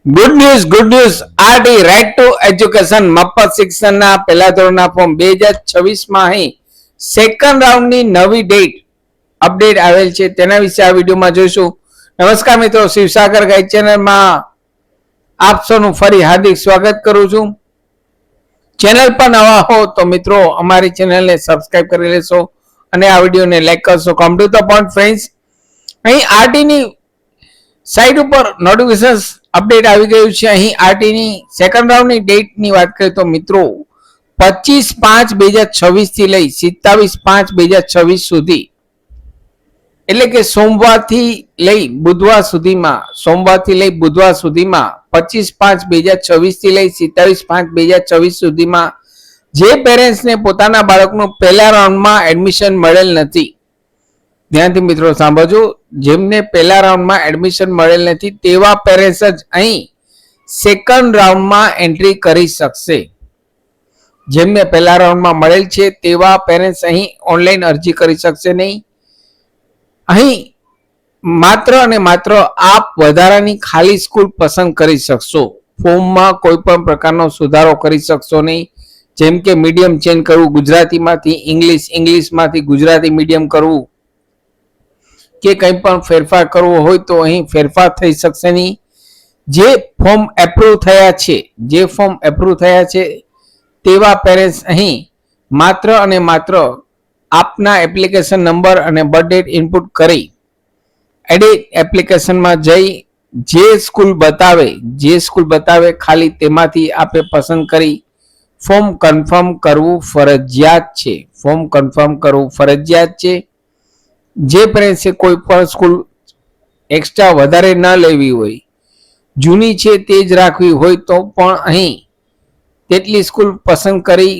Good news RT right to education મફત શિક્ષણના પહેલા ધોરણના ફોર્મ 2026 માં અહીં સેકન્ડ રાઉન્ડની નવી ડેટ અપડેટ આવેલ છે, તેના વિશે આ વિડીયોમાં જોઈશું. નમસ્કાર મિત્રો, શિવસાગર ગાઈડ ચેનલમાં આપ સૌનું ફરી હાર્દિક સ્વાગત કરું છું. ચેનલ પર નવા હો તો મિત્રો અમારી ચેનલને સબસ્ક્રાઇબ કરી લેશો અને આ વિડીયોને લાઈક કરશો. Come to the point friends, અહીં આરટીની સાઇટ ઉપર નોટિફિકેશન અપડેટ આવી ગયું છે. અહીં આરટીની સેકન્ડ રાઉન્ડની ડેટની વાત કરીએ તો મિત્રો 25/5/2026 થી લઈ 27/5/2026 સુધી, એટલે કે સોમવારથી લઈ બુધવાર સુધીમાં 25/5/2026 થી લઈ 27/5/2026 સુધીમાં જે પેરેન્ટ્સને પોતાના બાળકનું પહેલા રાઉન્ડમાં એડમિશન મળેલ નથી, ધ્યાનથી મિત્રો સાંભળજો, જેમને પહેલા રાઉન્ડમાં એડમિશન મળેલ નથી તેવા પેરેન્ટ્સ જ અહીં સેકન્ડ રાઉન્ડમાં એન્ટ્રી કરી શકશે. જેમને પહેલા રાઉન્ડમાં મળેલ છે તેવા પેરેન્ટ્સ અહીં ઓનલાઈન અરજી કરી શકશે નહીં. અહીં માત્ર અને માત્ર આપ વધારાની ખાલી સ્કૂલ પસંદ કરી શકશો. ફોર્મમાં કોઈ પણ પ્રકારનો સુધારો કરી શકશો નહીં, જેમ કે મીડિયમ ચેન્જ કરવું, ગુજરાતીમાંથી ઇંગ્લિશ, ઇંગ્લિશમાંથી ગુજરાતી મીડિયમ કરવું કે કંઈ પણ ફેરફાર કરવો હોય તો અહીં ફેરફાર થઈ શકશે નહીં. જે ફોર્મ એપ્રુવ થયા છે તેવા પેરેન્ટ્સ અહીં માત્ર અને માત્ર આપના એપ્લિકેશન નંબર અને બર્થ ડેટ ઇનપુટ કરી એડિટ એપ્લિકેશનમાં જઈ જે સ્કૂલ બતાવે ખાલી તેમાંથી આપે પસંદ કરી ફોર્મ કન્ફર્મ કરવું ફરજિયાત છે. જે પેરેન્ટ્સે કોઈ પણ સ્કૂલ એક્સ્ટ્રા વધારે ન લેવી હોય, જૂની છે તે જ રાખવી હોય તો પણ અહીં તેટલી સ્કૂલ પસંદ કરી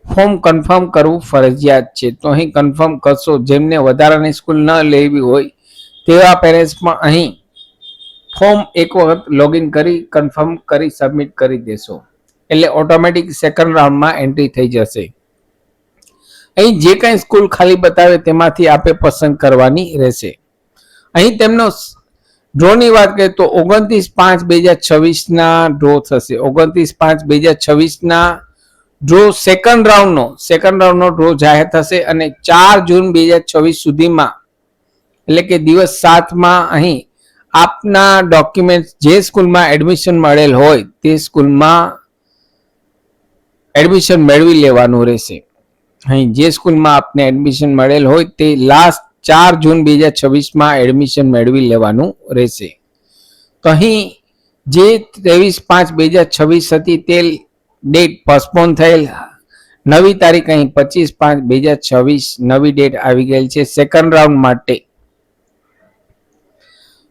ફોર્મ કન્ફર્મ કરવું ફરજિયાત છે. તો અહીં કન્ફર્મ કરશો. જેમને વધારાની સ્કૂલ ન લેવી હોય તેવા પેરેન્ટ્સ પણ અહીં ફોર્મ એક વખત લોગિન કરી કન્ફર્મ કરી સબમિટ કરી દેશો એટલે ઓટોમેટિક સેકન્ડ રાઉન્ડમાં એન્ટ્રી થઈ જશે. અહીં જે કંઈ સ્કૂલ ખાલી બતાવે તેમાંથી આપે પસંદ કરવાની રહેશે. અહીં તેમનો ડ્રોની વાત કરીએ તો 29/5/2026 ના ડ્રો થશે. 29/5/2026 ડ્રો સેકન્ડ રાઉન્ડનો ડ્રો જાહેર થશે અને 4 જૂન 2026 સુધીમાં, એટલે કે દિવસ 7માં અહીં આપના ડોક્યુમેન્ટ જે સ્કૂલમાં એડમિશન મળેલ હોય તે સ્કૂલમાં એડમિશન મેળવી લેવાનું રહેશે. અહીં જે સ્કૂલમાં આપને એડમિશન મળેલ હોય તે લાસ્ટ 4 જૂન 2026માં એડમિશન મેળવી લેવાનું રહેશે. તો અહીં જે 23/5/2026 હતી તે ડેટ પોસ્ટપોન થયેલ, નવી તારીખ અહીં 25/5/2026 નવી ડેટ આવી ગયેલ છે સેકન્ડ રાઉન્ડ માટે.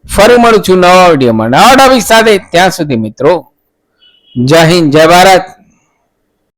ફરી મળું છું નવા વિડીયોમાં નવા ટોપિક સાથે. ત્યાં સુધી મિત્રો જય હિન્દ, જય ભારત.